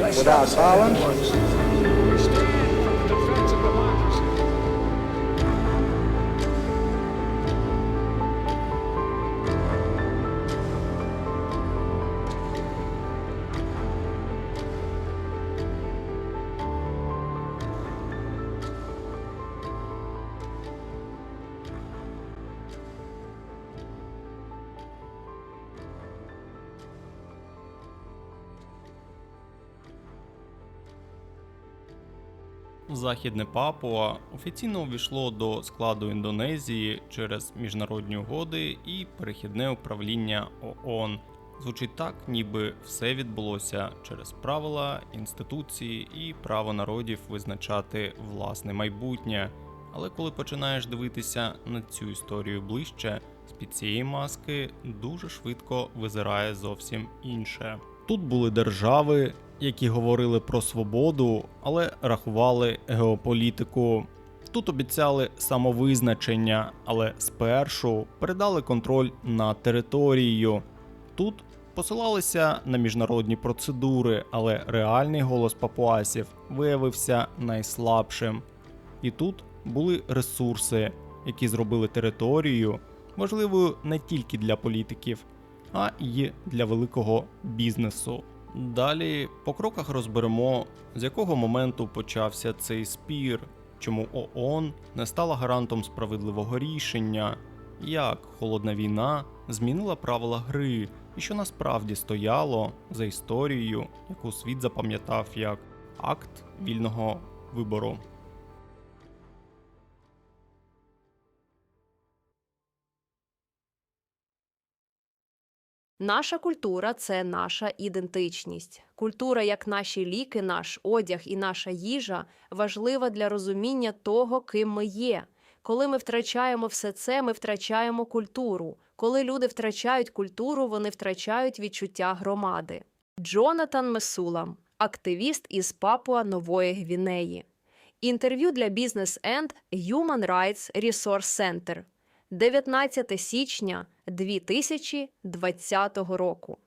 without violence. Західне Папуа офіційно увійшло до складу Індонезії через міжнародні угоди і перехідне управління ООН. Звучить так, ніби все відбулося через правила, інституції і право народів визначати власне майбутнє. Але коли починаєш дивитися на цю історію ближче, з-під цієї маски дуже швидко визирає зовсім інше. Тут були держави, які говорили про свободу, але рахували геополітику. Тут обіцяли самовизначення, але спершу передали контроль над територією. Тут посилалися на міжнародні процедури, але реальний голос папуасів виявився найслабшим. І тут були ресурси, які зробили територію важливою не тільки для політиків, а й для великого бізнесу. Далі по кроках розберемо, з якого моменту почався цей спір, чому ООН не стала гарантом справедливого рішення, як холодна війна змінила правила гри і що насправді стояло за історією, яку світ запам'ятав як акт вільного вибору. Наша культура – це наша ідентичність. Культура, як наші ліки, наш одяг і наша їжа, важлива для розуміння того, ким ми є. Коли ми втрачаємо все це, ми втрачаємо культуру. Коли люди втрачають культуру, вони втрачають відчуття громади. Джонатан Месулам, активіст із Папуа-Нової Гвінеї. Інтерв'ю для Business and Human Rights Resource Center. 19 січня 2020 року.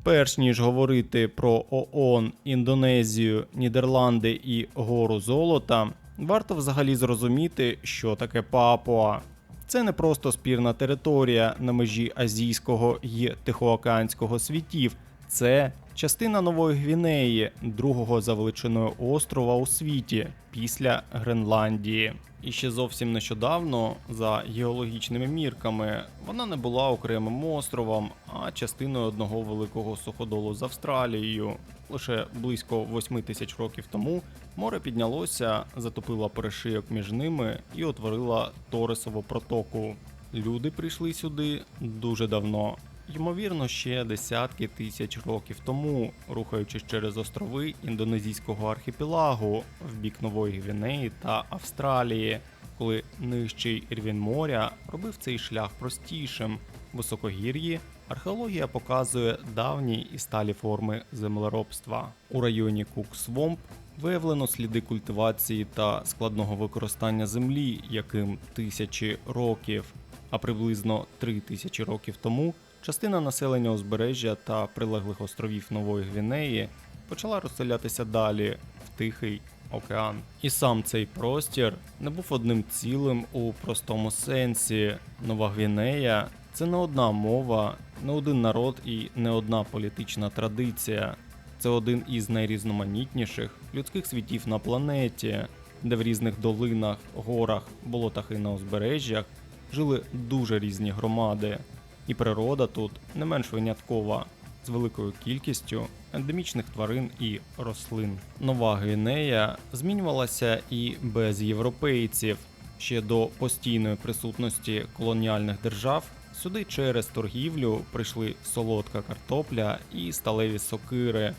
Перш ніж говорити про ООН, Індонезію, Нідерланди і Гору Золота, варто взагалі зрозуміти, що таке Папуа. Це не просто спірна територія на межі Азійського й Тихоокеанського світів. Це частина Нової Гвінеї, другого за величиною острова у світі, після Гренландії. І ще зовсім нещодавно, за геологічними мірками, вона не була окремим островом, а частиною одного великого суходолу з Австралією. Лише близько 8 тисяч років тому море піднялося, затопило перешийок між ними і утворило Торесову протоку. Люди прийшли сюди дуже давно. Ймовірно, ще десятки тисяч років тому, рухаючись через острови індонезійського архіпелагу в бік Нової Гвінеї та Австралії, коли нижчий рівень моря робив цей шлях простішим. В високогір'ї археологія показує давні і сталі форми землеробства. У районі Кук-Свомп виявлено сліди культивації та складного використання землі, яким тисячі років, а приблизно 3000 років тому частина населення узбережжя та прилеглих островів Нової Гвінеї почала розселятися далі в Тихий океан. І сам цей простір не був одним цілим у простому сенсі. Нова Гвінея – це не одна мова, не один народ і не одна політична традиція. Це один із найрізноманітніших людських світів на планеті, де в різних долинах, горах, болотах і на узбережжях жили дуже різні громади. І природа тут не менш виняткова, з великою кількістю ендемічних тварин і рослин. Нова Гвінея змінювалася і без європейців. Ще до постійної присутності колоніальних держав сюди через торгівлю прийшли солодка картопля і сталеві сокири.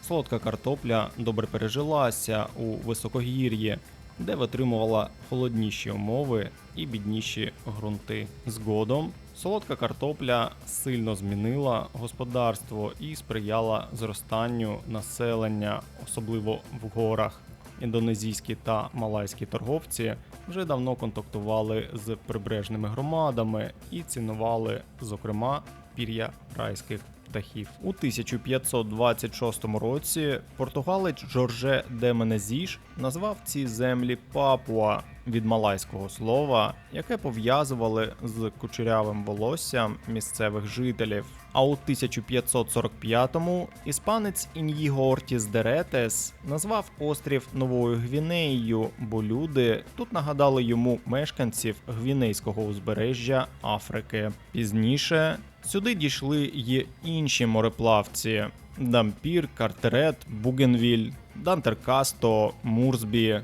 Солодка картопля добре пережилася у високогір'ї, де витримувала холодніші умови і бідніші ґрунти. Згодом солодка картопля сильно змінила господарство і сприяла зростанню населення, особливо в горах. Індонезійські та малайські торговці вже давно контактували з прибережними громадами і цінували, зокрема, пір'я райських птахів. У 1526 році португалець Жорже де Менезіш назвав ці землі Папуа від малайського слова, яке пов'язували з кучерявим волоссям місцевих жителів. А у 1545-му іспанець Іньїго Ортіс де Ретес назвав острів Новою Гвінеєю, бо люди тут нагадали йому мешканців гвінейського узбережжя Африки. Пізніше сюди дійшли й інші мореплавці – Дампір, Картерет, Бугенвіль, Дантеркасто, Мурсбі.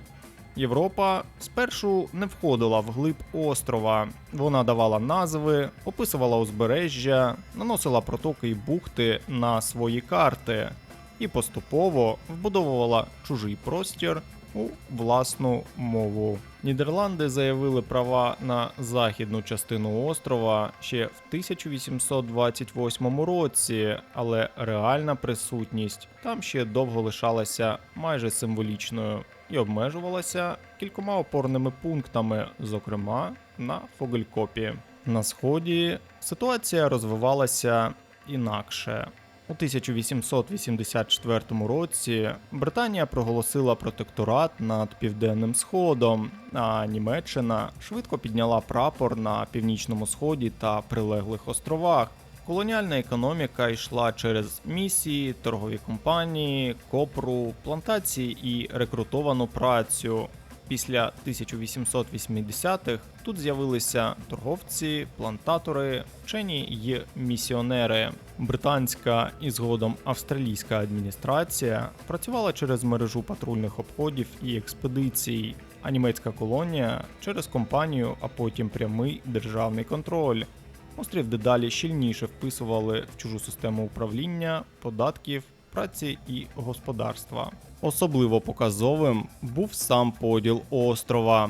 Європа спершу не входила вглиб острова. Вона давала назви, описувала узбережжя, наносила протоки й бухти на свої карти і поступово вбудовувала чужий простір у власну мову. Нідерланди заявили права на західну частину острова ще в 1828 році, але реальна присутність там ще довго лишалася майже символічною і обмежувалася кількома опорними пунктами, зокрема на Фогелькопі. На сході ситуація розвивалася інакше. У 1884 році Британія проголосила протекторат над Південним Сходом, а Німеччина швидко підняла прапор на північному сході та прилеглих островах. Колоніальна економіка йшла через місії, торгові компанії, копру, плантації і рекрутовану працю. Після 1880-х тут з'явилися торговці, плантатори, вчені й місіонери. Британська і згодом австралійська адміністрація працювала через мережу патрульних обходів і експедицій, а німецька колонія через компанію, а потім прямий державний контроль. Острів дедалі щільніше вписували в чужу систему управління, податків, праці і господарства. Особливо показовим був сам поділ острова.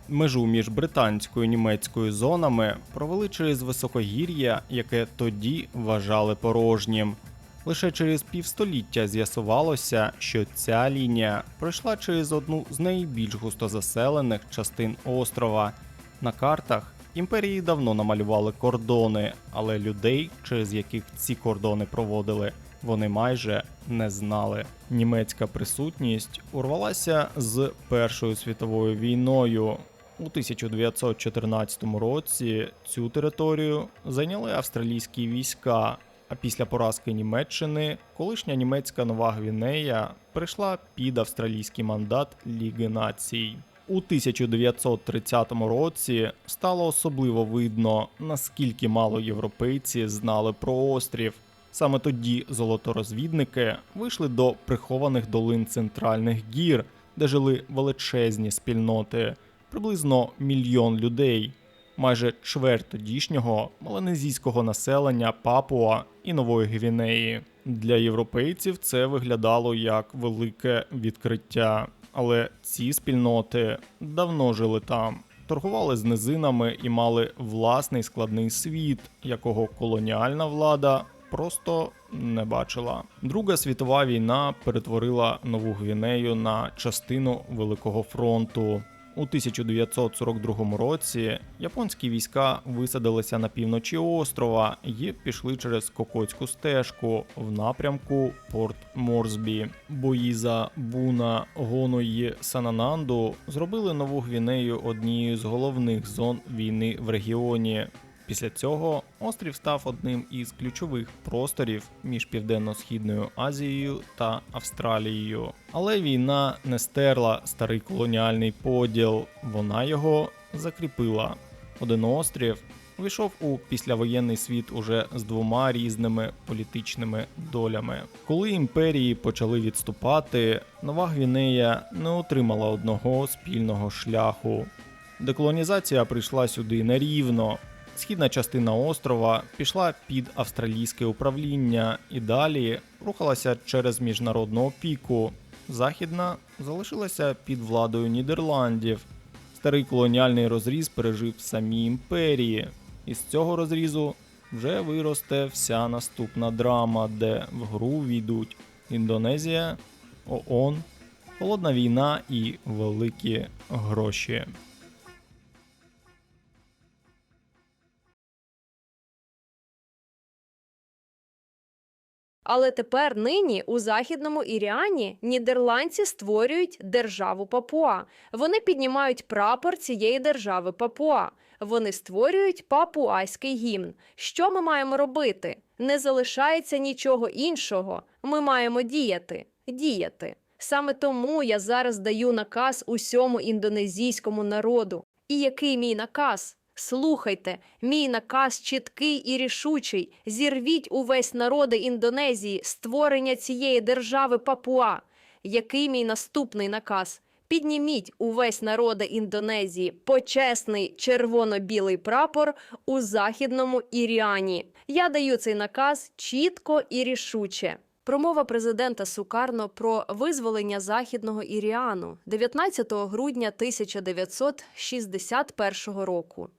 Межу між британською і німецькою зонами провели через високогір'я, яке тоді вважали порожнім. Лише через півстоліття з'ясувалося, що ця лінія пройшла через одну з найбільш густозаселених частин острова. На картах імперії давно намалювали кордони, але людей, через яких ці кордони проводили, вони майже не знали. Німецька присутність урвалася з Першою світовою війною. У 1914 році цю територію зайняли австралійські війська, а після поразки Німеччини колишня німецька Нова Гвінея прийшла під австралійський мандат Ліги Націй. У 1930 році стало особливо видно, наскільки мало європейці знали про острів. Саме тоді золоторозвідники вийшли до прихованих долин центральних гір, де жили величезні спільноти, приблизно 1 мільйон людей, майже чверть тодішнього меланезійського населення Папуа і Нової Гвінеї. Для європейців це виглядало як велике відкриття, але ці спільноти давно жили там, торгували з низинами і мали власний складний світ, якого колоніальна влада просто не бачила. Друга світова війна перетворила Нову Гвінею на частину Великого фронту. У 1942 році японські війська висадилися на півночі острова і пішли через Кокотську стежку в напрямку Порт Морсбі. Бої за Буна, Гону й Санананду зробили Нову Гвінею однією з головних зон війни в регіоні. Після цього острів став одним із ключових просторів між Південно-Східною Азією та Австралією. Але війна не стерла старий колоніальний поділ, вона його закріпила. Один острів увійшов у післявоєнний світ уже з 2 різними політичними долями. Коли імперії почали відступати, Нова Гвінея не отримала одного спільного шляху. Деколонізація прийшла сюди нерівно. Східна частина острова пішла під австралійське управління і далі рухалася через міжнародну опіку. Західна залишилася під владою Нідерландів. Старий колоніальний розріз пережив самі імперії. Із цього розрізу вже виросте вся наступна драма, де в гру війдуть Індонезія, ООН, холодна війна і великі гроші. Але тепер нині у Західному Іріані нідерландці створюють державу Папуа. Вони піднімають прапор цієї держави Папуа. Вони створюють папуаський гімн. Що ми маємо робити? Не залишається нічого іншого. Ми маємо діяти. Діяти. Саме тому я зараз даю наказ усьому індонезійському народу. І який мій наказ? Слухайте, мій наказ чіткий і рішучий. Зірвіть увесь народи Індонезії створення цієї держави Папуа. Який мій наступний наказ? Підніміть увесь народи Індонезії почесний червоно-білий прапор у Західному Іріані. Я даю цей наказ чітко і рішуче. Промова президента Сукарно про визволення Західного Іріану 19 грудня 1961 року.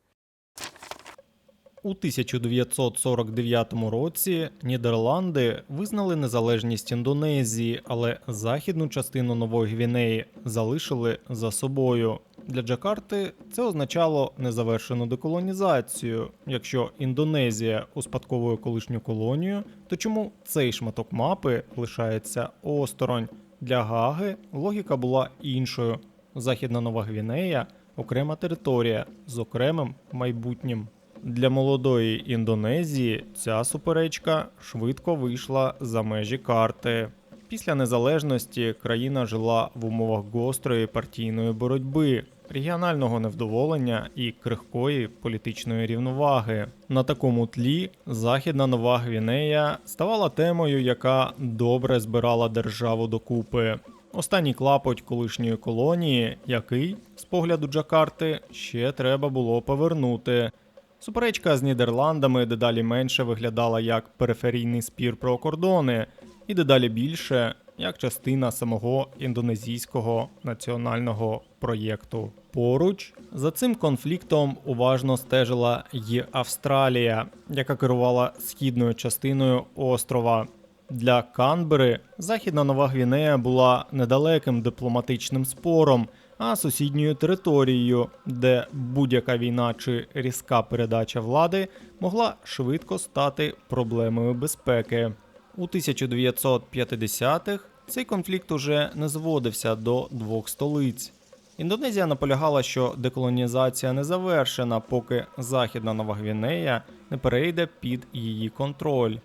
У 1949 році Нідерланди визнали незалежність Індонезії, але західну частину Нової Гвінеї залишили за собою. Для Джакарти це означало незавершену деколонізацію. Якщо Індонезія успадковує колишню колонію, то чому цей шматок мапи лишається осторонь? Для Гааги логіка була іншою. Західна Нова Гвінея – окрема територія з окремим майбутнім. Для молодої Індонезії ця суперечка швидко вийшла за межі карти. Після незалежності країна жила в умовах гострої партійної боротьби, регіонального невдоволення і крихкої політичної рівноваги. На такому тлі Західна Нова Гвінея ставала темою, яка добре збирала державу докупи. Останній клапоть колишньої колонії, який, з погляду Джакарти, ще треба було повернути. Суперечка з Нідерландами дедалі менше виглядала як периферійний спір про кордони, і дедалі більше як частина самого індонезійського національного проєкту. Поруч за цим конфліктом уважно стежила й Австралія, яка керувала східною частиною острова. Для Канбери Західна Нова Гвінея була недалеким дипломатичним спором, а сусідньою територією, де будь-яка війна чи різка передача влади могла швидко стати проблемою безпеки. У 1950-х цей конфлікт уже не зводився до двох столиць. Індонезія наполягала, що деколонізація не завершена, поки Західна Нова Гвінея не перейде під її контроль.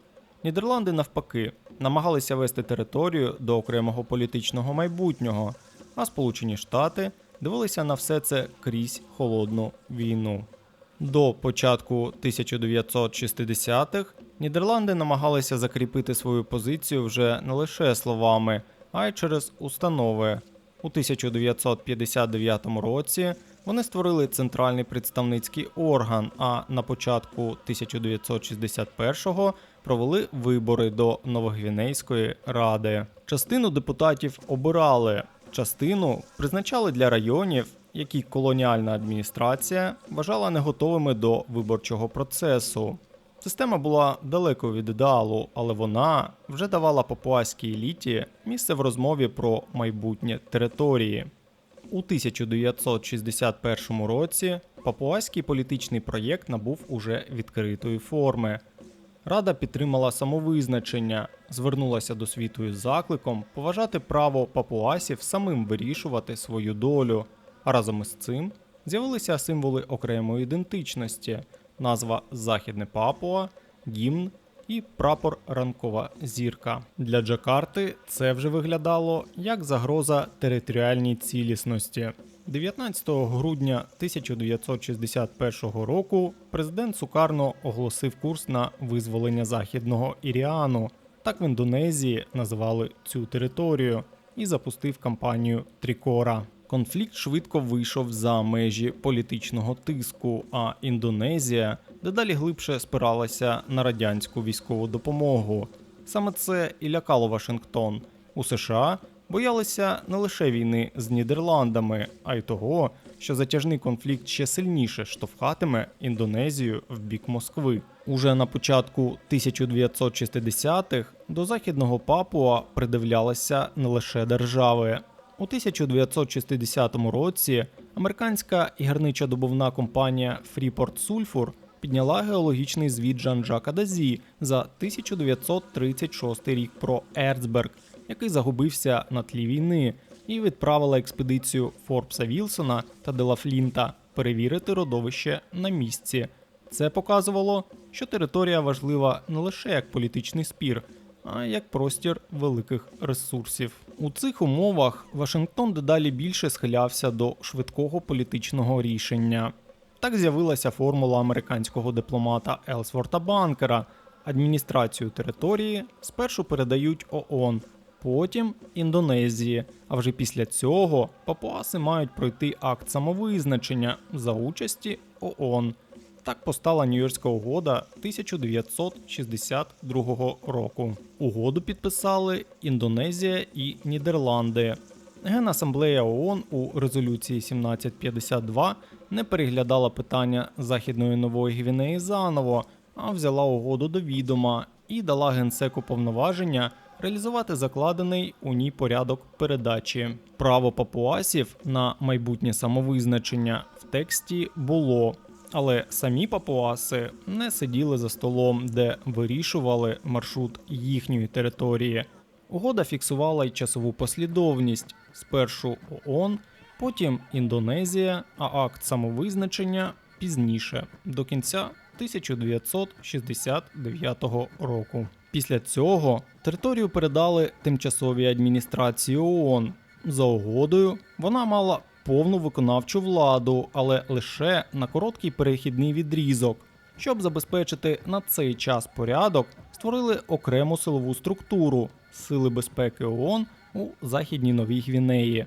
Нідерланди, навпаки, намагалися вести територію до окремого політичного майбутнього, а Сполучені Штати дивилися на все це крізь холодну війну. До початку 1960-х Нідерланди намагалися закріпити свою позицію вже не лише словами, а й через установи. У 1959 році вони створили центральний представницький орган, а на початку 1961-го провели вибори до Новогвінейської ради. Частину депутатів обирали, частину призначали для районів, які колоніальна адміністрація вважала не готовими до виборчого процесу. Система була далеко від ідеалу, але вона вже давала папуаській еліті місце в розмові про майбутнє території. У 1961 році папуаський політичний проєкт набув уже відкритої форми. Рада підтримала самовизначення, звернулася до світу із закликом поважати право папуасів самим вирішувати свою долю, а разом із цим з'явилися символи окремої ідентичності – назва «Західне Папуа», гімн і прапор «Ранкова зірка». Для Джакарти це вже виглядало як загроза територіальній цілісності. 19 грудня 1961 року президент Сукарно оголосив курс на визволення Західного Іріану, так в Індонезії називали цю територію, і запустив кампанію «Трикора». Конфлікт швидко вийшов за межі політичного тиску, а Індонезія дедалі глибше спиралася на радянську військову допомогу. Саме це і лякало Вашингтон. У США боялися не лише війни з Нідерландами, а й того, що затяжний конфлікт ще сильніше штовхатиме Індонезію в бік Москви. Уже на початку 1960-х до Західного Папуа придивлялися не лише держави. У 1960 році американська гірничодобувна компанія Freeport Sulphur підняла геологічний звіт Жан-Жака Дазі за 1936 рік про Ерцберг, який загубився на тлі війни, і відправила експедицію Форбса Вілсона та Дела Флінта перевірити родовище на місці. Це показувало, що територія важлива не лише як політичний спір, а як простір великих ресурсів. У цих умовах Вашингтон дедалі більше схилявся до швидкого політичного рішення. Так з'явилася формула американського дипломата Елсворта Банкера. Адміністрацію території спершу передають ООН, потім Індонезії, а вже після цього папуаси мають пройти акт самовизначення за участі ООН. Так постала Нью-Йоркська угода 1962 року. Угоду підписали Індонезія і Нідерланди. Генасамблея ООН у резолюції 1752 не переглядала питання Західної Нової Гвінеї заново, а взяла угоду до відома і дала Генсеку повноваження реалізувати закладений у ній порядок передачі. Право папуасів на майбутнє самовизначення в тексті було, але самі папуаси не сиділи за столом, де вирішували маршрут їхньої території. Угода фіксувала й часову послідовність. Спершу ООН, потім Індонезія, а акт самовизначення пізніше, до кінця 1969 року. Після цього територію передали тимчасовій адміністрації ООН. За угодою вона мала повну виконавчу владу, але лише на короткий перехідний відрізок. Щоб забезпечити на цей час порядок, створили окрему силову структуру – Сили безпеки ООН у Західній Новій Гвінеї.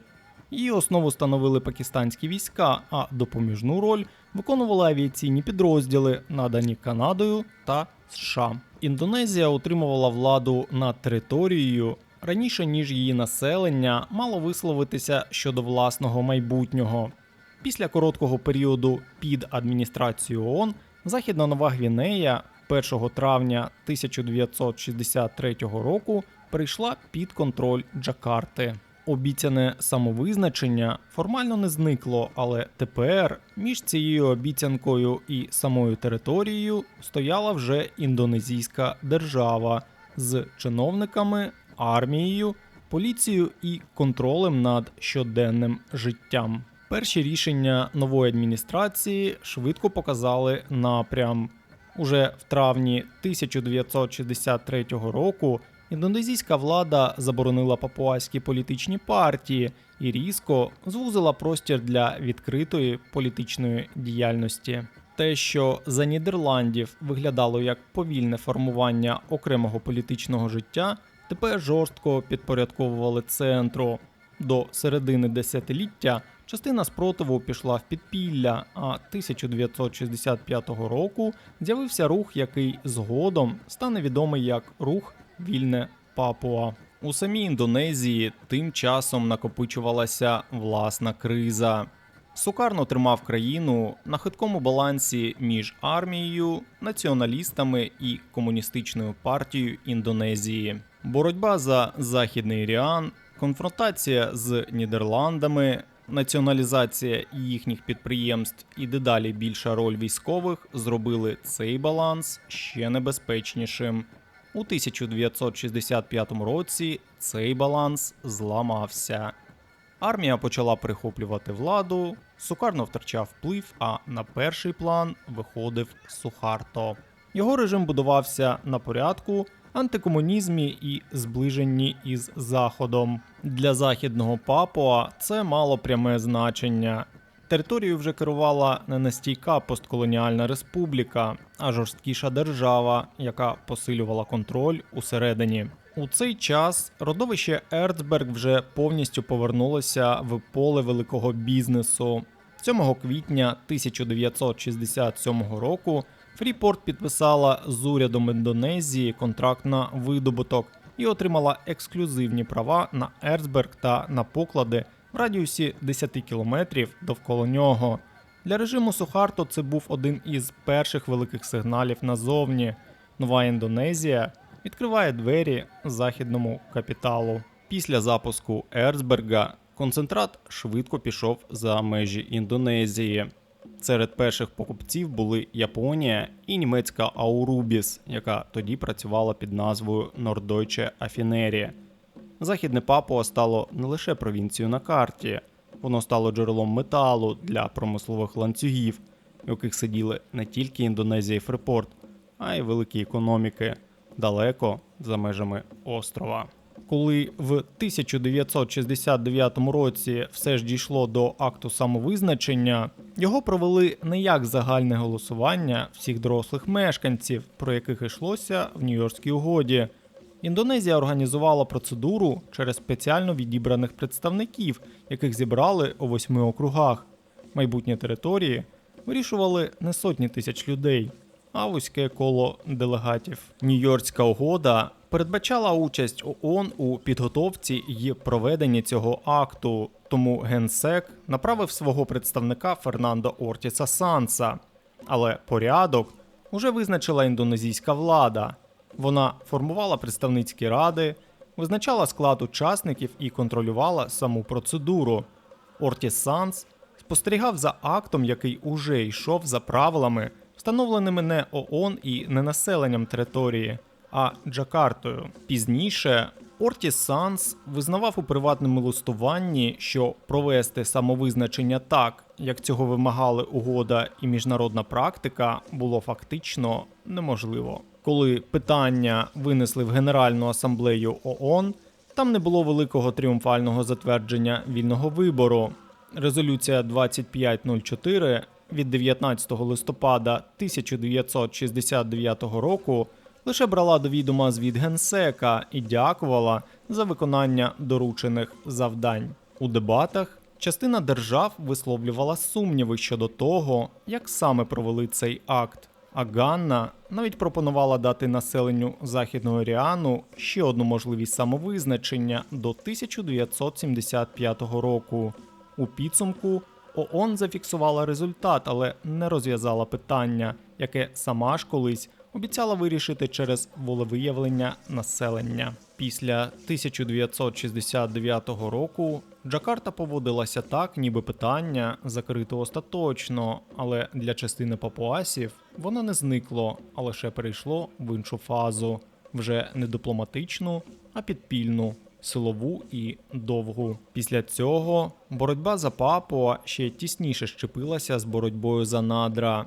Її основу становили пакистанські війська, а допоміжну роль виконували авіаційні підрозділи, надані Канадою та США. Індонезія утримувала владу над територією раніше, ніж її населення мало висловитися щодо власного майбутнього. Після короткого періоду під адміністрацією ООН Західна Нова Гвінея 1 травня 1963 року перейшла під контроль Джакарти. Обіцяне самовизначення формально не зникло, але тепер між цією обіцянкою і самою територією стояла вже індонезійська держава з чиновниками, армією, поліцією і контролем над щоденним життям. Перші рішення нової адміністрації швидко показали напрям. Уже в травні 1963 року індонезійська влада заборонила папуаські політичні партії і різко звузила простір для відкритої політичної діяльності. Те, що за Нідерландів виглядало як повільне формування окремого політичного життя, тепер жорстко підпорядковували центру. До середини десятиліття частина спротиву пішла в підпілля, а 1965 року з'явився рух, який згодом стане відомий як рух «Вільне Папуа». У самій Індонезії тим часом накопичувалася власна криза. Сукарно тримав країну на хиткому балансі між армією, націоналістами і комуністичною партією Індонезії. Боротьба за Західний Іріан, конфронтація з Нідерландами, націоналізація їхніх підприємств і дедалі більша роль військових зробили цей баланс ще небезпечнішим. У 1965 році цей баланс зламався. Армія почала перехоплювати владу, Сукарно втрачав вплив, а на перший план виходив Сухарто. Його режим будувався на порядку, антикомунізмі і зближенні із Заходом. Для Західного Папуа це мало пряме значення. Територією вже керувала не настійка постколоніальна республіка, а жорсткіша держава, яка посилювала контроль усередині. У цей час родовище Ерцберг вже повністю повернулося в поле великого бізнесу. 7 квітня 1967 року Фріпорт підписала з урядом Індонезії контракт на видобуток і отримала ексклюзивні права на Ерцберг та на поклади в радіусі 10 кілометрів довкола нього. Для режиму Сухарто це був один із перших великих сигналів назовні. Нова Індонезія відкриває двері західному капіталу. Після запуску Ерцберга концентрат швидко пішов за межі Індонезії. Серед перших покупців були Японія і німецька Аурубіс, яка тоді працювала під назвою Norddeutsche Affinerie. Західне Папуа стало не лише провінцією на карті, воно стало джерелом металу для промислових ланцюгів, у яких сиділи не тільки Індонезія і Фрипорт, а й великі економіки далеко за межами острова. Коли в 1969 році все ж дійшло до акту самовизначення, його провели не як загальне голосування всіх дорослих мешканців, про яких йшлося в Нью-Йоркській угоді. Індонезія організувала процедуру через спеціально відібраних представників, яких зібрали у 8 округах. Майбутні території вирішували не сотні тисяч людей, а вузьке коло делегатів. Нью-Йоркська угода передбачала участь ООН у підготовці і проведенні цього акту, тому Генсек направив свого представника Фернандо Ортіса Санса. Але порядок уже визначила індонезійська влада. Вона формувала представницькі ради, визначала склад учасників і контролювала саму процедуру. Ортіс Санс спостерігав за актом, який уже йшов за правилами, встановленими не ООН і не населенням території, а Джакартою. Пізніше Ортіс Санс визнавав у приватному листуванні, що провести самовизначення так, як цього вимагали угода і міжнародна практика, було фактично неможливо. Коли питання винесли в Генеральну асамблею ООН, там не було великого тріумфального затвердження вільного вибору. Резолюція 2504 від 19 листопада 1969 року лише брала до відома звіт Генсека і дякувала за виконання доручених завдань. У дебатах частина держав висловлювала сумніви щодо того, як саме провели цей акт. А Ганна навіть пропонувала дати населенню Західного Оріану ще одну можливість самовизначення до 1975 року. У підсумку ООН зафіксувала результат, але не розв'язала питання, яке сама ж колись обіцяла вирішити через волевиявлення населення. Після 1969 року Джакарта поводилася так, ніби питання закрито остаточно, але для частини папуасів воно не зникло, а лише перейшло в іншу фазу, вже не дипломатичну, а підпільну, силову і довгу. Після цього боротьба за Папуа ще тісніше щепилася з боротьбою за надра.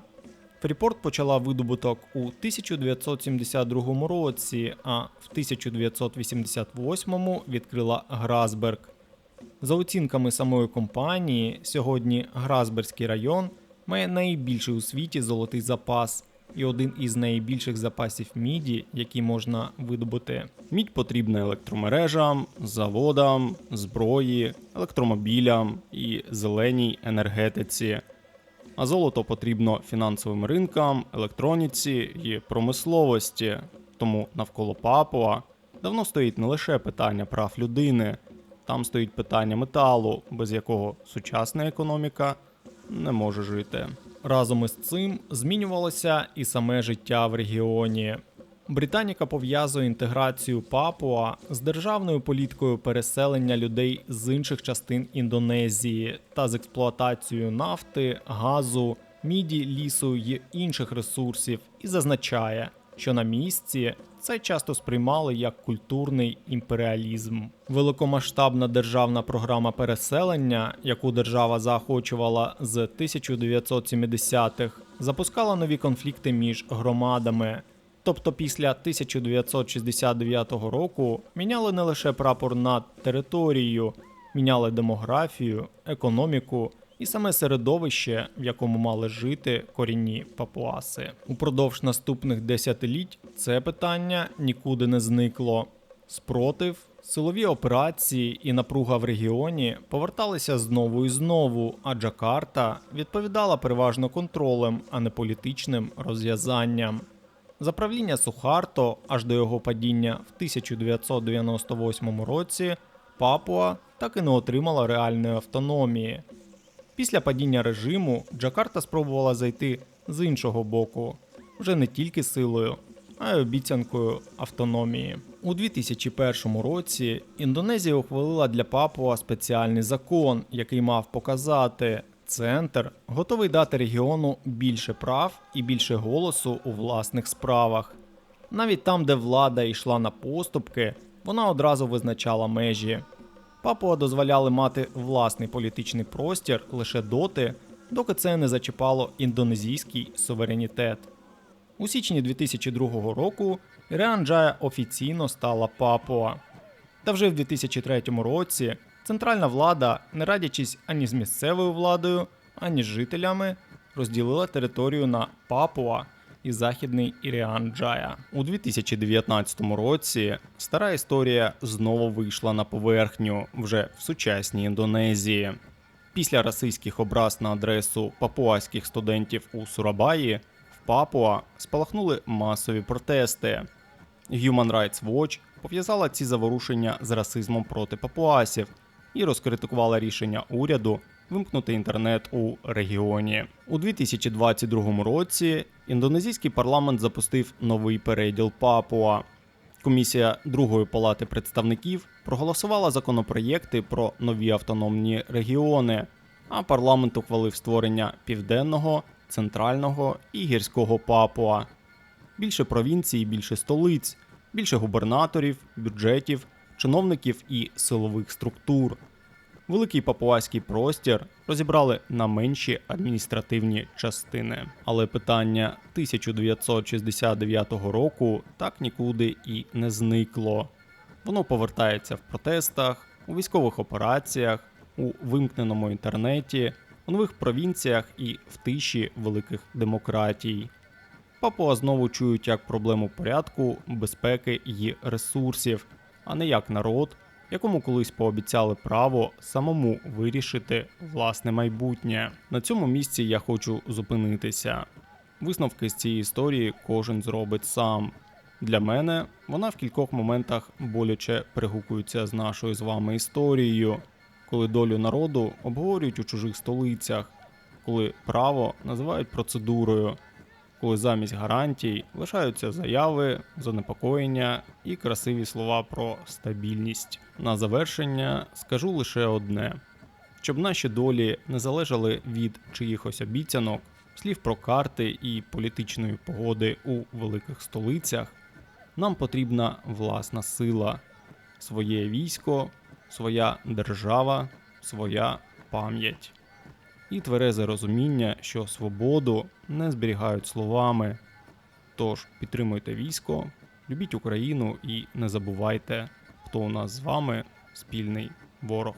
Фріпорт почала видобуток у 1972 році, а в 1988 відкрила Грасберг. За оцінками самої компанії, сьогодні Грасбергський район має найбільший у світі золотий запас і один із найбільших запасів міді, які можна видобути. Мідь потрібна електромережам, заводам, зброї, електромобілям і зеленій енергетиці. А золото потрібно фінансовим ринкам, електроніці і промисловості. Тому навколо Папуа давно стоїть не лише питання прав людини, там стоїть питання металу, без якого сучасна економіка не може жити. Разом із цим змінювалося і саме життя в регіоні. Британіка пов'язує інтеграцію Папуа з державною політикою переселення людей з інших частин Індонезії та з експлуатацією нафти, газу, міді, лісу й інших ресурсів і зазначає, що на місці це часто сприймали як культурний імперіалізм. Великомасштабна державна програма переселення, яку держава заохочувала з 1970-х, запускала нові конфлікти між громадами. Тобто після 1969 року міняли не лише прапор над територією, міняли демографію, економіку і саме середовище, в якому мали жити корінні папуаси. Упродовж наступних десятиліть це питання нікуди не зникло. Спротив, силові операції і напруга в регіоні поверталися знову і знову, а Джакарта відповідала переважно контролем, а не політичним розв'язанням. За правління Сухарто, аж до його падіння в 1998 році, Папуа так і не отримала реальної автономії. Після падіння режиму Джакарта спробувала зайти з іншого боку, вже не тільки силою, а й обіцянкою автономії. У 2001 році Індонезія ухвалила для Папуа спеціальний закон, який мав показати, Центр готовий дати регіону більше прав і більше голосу у власних справах. Навіть там, де влада йшла на поступки, вона одразу визначала межі. Папуа дозволяли мати власний політичний простір лише доти, доки це не зачіпало індонезійський суверенітет. У січні 2002 року Іріан Джая офіційно стала Папуа. Та вже в 2003 році центральна влада, не радячись ані з місцевою владою, ані з жителями, розділила територію на Папуа і Західний Іріан Джая. У 2019 році стара історія знову вийшла на поверхню вже в сучасній Індонезії. Після расистських образ на адресу папуаських студентів у Сурабаї в Папуа спалахнули масові протести. Human Rights Watch пов'язала ці заворушення з расизмом проти папуасів і розкритикувала рішення уряду вимкнути інтернет у регіоні. У 2022 році індонезійський парламент запустив новий переділ Папуа. Комісія Другої палати представників проголосувала законопроєкти про нові автономні регіони, а парламент ухвалив створення Південного, Центрального і Гірського Папуа. Більше провінцій, більше столиць, більше губернаторів, бюджетів, чиновників і силових структур. Великий папуаський простір розібрали на менші адміністративні частини. Але питання 1969 року так нікуди і не зникло. Воно повертається в протестах, у військових операціях, у вимкненому інтернеті, у нових провінціях і в тиші великих демократій. Папуа знову чують як проблему порядку, безпеки і ресурсів, а не як народ, якому колись пообіцяли право самому вирішити власне майбутнє. На цьому місці я хочу зупинитися. Висновки з цієї історії кожен зробить сам. Для мене вона в кількох моментах боляче перегукується з нашою з вами історією, коли долю народу обговорюють у чужих столицях, коли право називають процедурою, коли замість гарантій лишаються заяви, занепокоєння і красиві слова про стабільність. На завершення скажу лише одне. Щоб наші долі не залежали від чиїхось обіцянок, слів про карти і політичної погоди у великих столицях, нам потрібна власна сила, своє військо, своя держава, своя пам'ять. І тверезе розуміння, що свободу не зберігають словами. Тож підтримуйте військо, любіть Україну і не забувайте, хто у нас з вами спільний ворог.